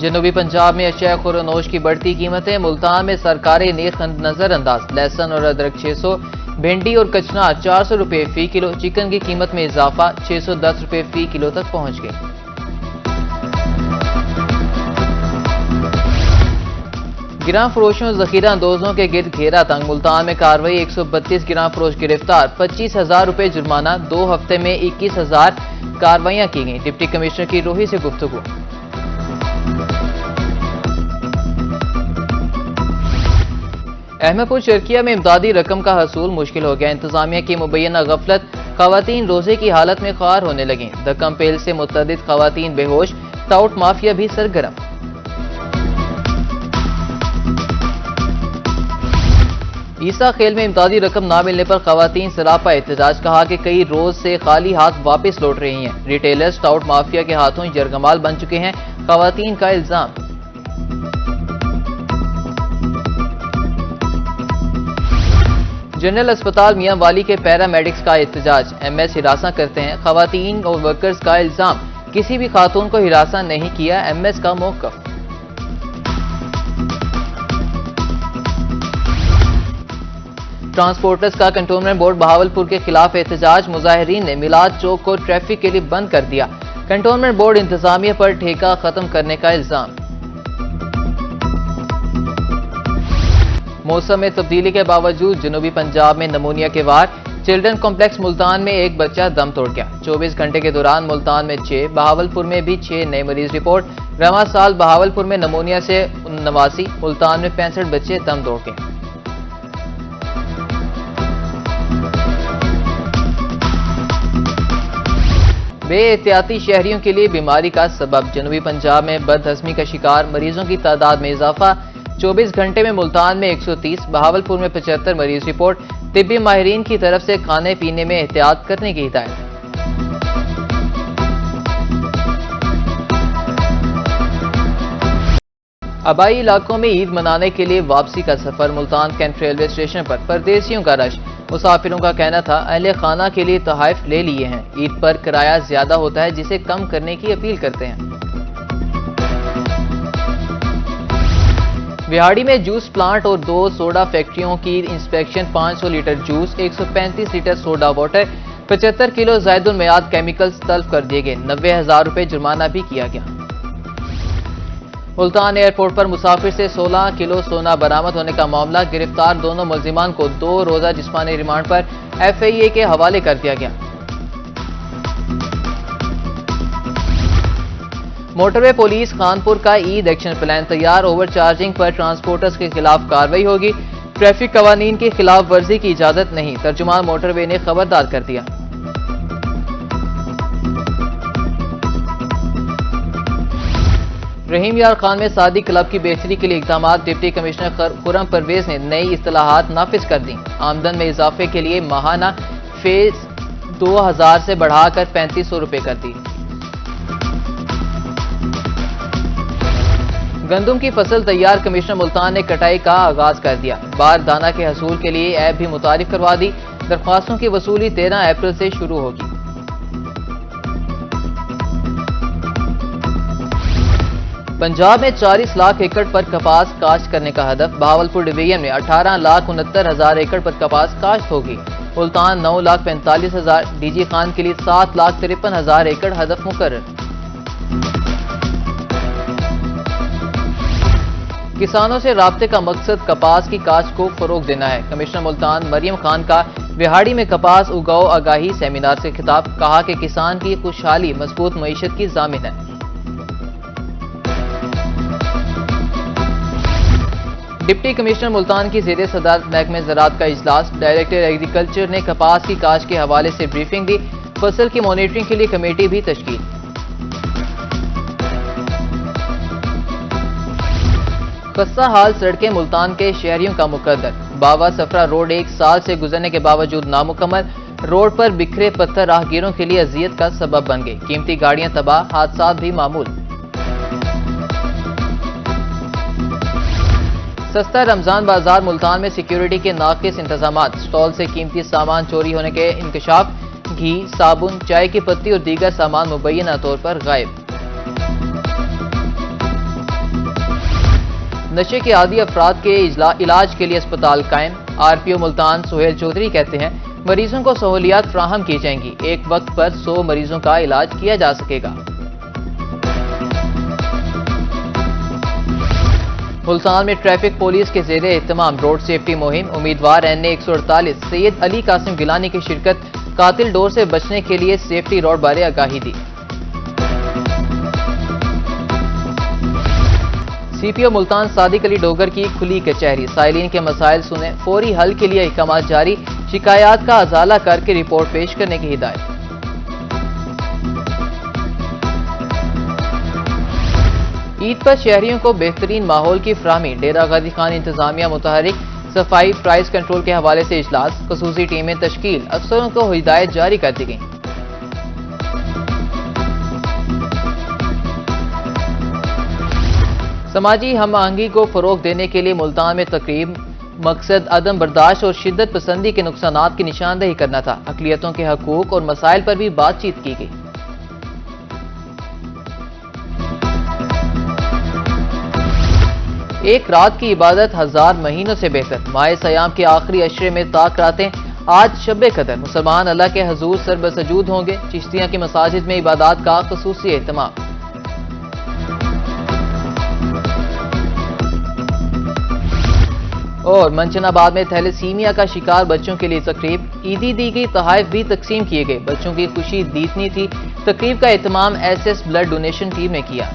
जनूबी पंजाब में अशिया खुरनोश की बढ़ती कीमतें। मुल्तान में सरकारी नेख नजरअंदाज। लहसुन और अदरक 600, भिंडी और कचनार 400 रुपए फी किलो। चिकन की कीमत में इजाफा 610 रुपए फी किलो तक पहुंच गई। गिरां फरोशों जखीरा अंदोजों के गिर्द घेरा तंग। मुल्तान में कार्रवाई। 132 गिरां फरोश गिरफ्तार। 25,000 रुपए जुर्माना। 2 हफ्ते में 21,000 कार्रवाइयां की गई। डिप्टी कमिश्नर की रूही से गुफ्तगू। अहमदपुर चरकिया में इमदादी रकम का हसूल मुश्किल हो गया। इंतजामिया की मुबैना गफलत। खवातीन रोजे की हालत में ख्वार होने लगी। दक्कम पेल से मुतअद्दिद खवातीन बेहोश। टाउट माफिया भी सरगर्म। ईसा खेल में इमदादी रकम ना मिलने पर खवातीन सरापा एहतजाज। कहा कि कई रोज से खाली हाथ वापस लौट रही हैं। रिटेलर्स टाउट माफिया के हाथों यरगमाल बन चुके हैं, खवातीन का इल्जाम। जनरल अस्पताल मियां वाली के पैरामेडिक्स का एहतजाज। एमएस हिरासा करते हैं। खवातीन और वर्कर्स का इल्जाम, किसी भी खातून को हिरासा नहीं किया। एमएस का मौकफ। ट्रांसपोर्टर्स का कंटोनमेंट बोर्ड बहावलपुर के खिलाफ एहतजाज। मुजाहिरीन ने मिलाद चौक को ट्रैफिक के लिए बंद कर दिया। कंटोनमेंट बोर्ड इंतजामिया पर ठेका खत्म करने का इल्जाम। मौसम में तब्दीली के बावजूद जनूबी पंजाब में नमूनिया के वार। चिल्ड्रन कॉम्प्लेक्स मुल्तान में एक बच्चा दम तोड़ गया। 24 घंटे के दौरान मुल्तान में 6, बहावलपुर में भी 6 नए मरीज रिपोर्ट। रवा साल बहावलपुर में नमूनिया से 89, मुल्तान में 65 बच्चे दम तोड़ गए। बेएहतियाती शहरियों के लिए बीमारी का सबब। जनूबी पंजाब में बदहजमी का शिकार मरीजों की तादाद में इजाफा। 24 घंटे में मुल्तान में 130, बहावलपुर में 75 मरीज रिपोर्ट। तिब्बी माहिरीन की तरफ से खाने पीने में एहतियात करने की हिदायत। आबाई इलाकों में ईद मनाने के लिए वापसी का सफर। मुल्तान कैंट रेलवे स्टेशन पर परदेसियों का रश। मुसाफिरों का कहना था अहले खाना के लिए तोहफे ले लिए हैं। ईद पर किराया ज्यादा होता है, जिसे कम करने की अपील करते हैं। विहाड़ी में जूस प्लांट और 2 सोडा फैक्ट्रियों की inspection. 500 litre juice, 135 litre soda water, 75 kilo ज़ायदुल मियाद केमिकल्स तल्फ कर दिए गए। 90,000 रुपए जुर्माना भी किया गया। मुल्तान एयरपोर्ट पर मुसाफिर से 16 किलो सोना बरामद होने का मामला। गिरफ्तार दोनों मुल्जिमान को 2 रोजा जिस्मानी रिमांड पर FIA के हवाले कर दिया गया। मोटरवे पुलिस कानपुर का ईद एक्शन प्लान तैयार। ओवर चार्जिंग पर ट्रांसपोर्टर्स के खिलाफ कार्रवाई होगी। ट्रैफिक कवानीन की खिलाफ वर्जी की इजाजत नहीं, तर्जुमान मोटरवे ने खबरदार कर दिया। रहीम यार खान में सादी क्लब की बेहतरी के लिए इकदाम। डिप्टी कमिश्नर खुरम परवेज ने नई इस्तिलाहात नाफिज कर दी। आमदन में इजाफे के लिए माहाना फीस 2000 से बढ़ाकर 3500 रुपए कर दी। गंदुम की फसल तैयार। कमिश्नर मुल्तान ने कटाई का आगाज कर दिया। बार दाना के हसूल के लिए ऐप भी मुतारिफ करवा दी। दरख्वास्तों की वसूली 13 अप्रैल से शुरू होगी। पंजाब में 40 लाख एकड़ पर कपास काश्त करने का हदफ। बहावलपुर डिवीजन में 18,69,000 एकड़ पर कपास काश्त होगी। मुल्तान 9,45,000, DG खान के लिए 7,53,000 एकड़ हदफ मुकर्रर। किसानों से राब्ते का मकसद कपास की काश्त को फरोग देना है। कमिश्नर मुल्तान मरियम खान का विहाड़ी में कपास उगाओ आगाही सेमिनार से खिताब। कहा कि किसान की खुशहाली मजबूत मईशत की जामिन है। डिप्टी कमिश्नर मुल्तान की ज़ेरे सदारत महकमे ज़राअत का इजलास। डायरेक्टर एग्रीकल्चर ने कपास की काश्त के हवाले से ब्रीफिंग दी। फसल की मॉनिटरिंग के लिए कमेटी भी तश्कील। खस्ता हाल सड़कें मुल्तान के शहरियों का मुकद्दर। बावा सफरा रोड 1 साल से गुजरने के बावजूद नामुकम्मल। रोड पर बिखरे पत्थर राहगीरों के लिए अजियत का सबब बन गए। कीमती गाड़ियां तबाह, हादसात भी मामूल। सस्ता रमजान बाजार। मुल्तान में सिक्योरिटी के नाकिस इंतजामात। स्टॉल से कीमती सामान चोरी होने के इंकशाफ। घी, साबुन, चाय की पत्ती और दीगर सामान मुबैना तौर पर गायब। नशे के आदी अफराद के इलाज के लिए अस्पताल कायम। आरपीओ मुल्तान सुहेल चौधरी कहते हैं, मरीजों को सहूलियात फ्राहम की जाएंगी। एक वक्त पर 100 मरीजों का इलाज किया जा सकेगा। मुल्तान में ट्रैफिक पुलिस के जेर एहतमाम रोड सेफ्टी मुहिम। उम्मीदवार NA 148 सैयद अली कासिम गिलानी की शिरकत। कातिल डोर से बचने के लिए सेफ्टी रोड बारे आगाही दी। CPO मुल्तान सादिक अली डोगर की खुली कचहरी। साइलिन के मसाइल सुने, फौरी हल के लिए अहकाम जारी। शिकायत का अजाला करके रिपोर्ट पेश करने की हिदायत। ईद पर शहरियों को बेहतरीन माहौल की फराहमी। डेरा गाजी खान इंतजामिया मुतहरिक। सफाई प्राइस कंट्रोल के हवाले से इजलास। खसूसी टीमें तश्कील। अफसरों को हिदायत जारी कर दी गई। समाजी हम आहंगी को फरोग देने के लिए मुल्तान में तकरीब। मकसद अदम बर्दाश्त और शिद्दत पसंदी के नुकसानात की निशानदेही करना था। अक़लियतों के हकूक और मसाइल पर भी बातचीत की गई। एक रात की इबादत 1000 महीनों से बेहतर। माह सयाम के आखिरी अशरे में ताक रातें। आज शब कदर मुसलमान अल्लाह के हजूर सरबसजूद होंगे। चिश्तियां की मसाजिद में इबादत का खसूसी एहतमाम। और मंचनाबाद में थैलेसीमिया का शिकार बच्चों के लिए तकरीब। ईदी दी गई तोहफे भी तकसीम किए गए। बच्चों की खुशी दीदनी थी। तकरीब का एहतमाम SS ब्लड डोनेशन टीम ने किया।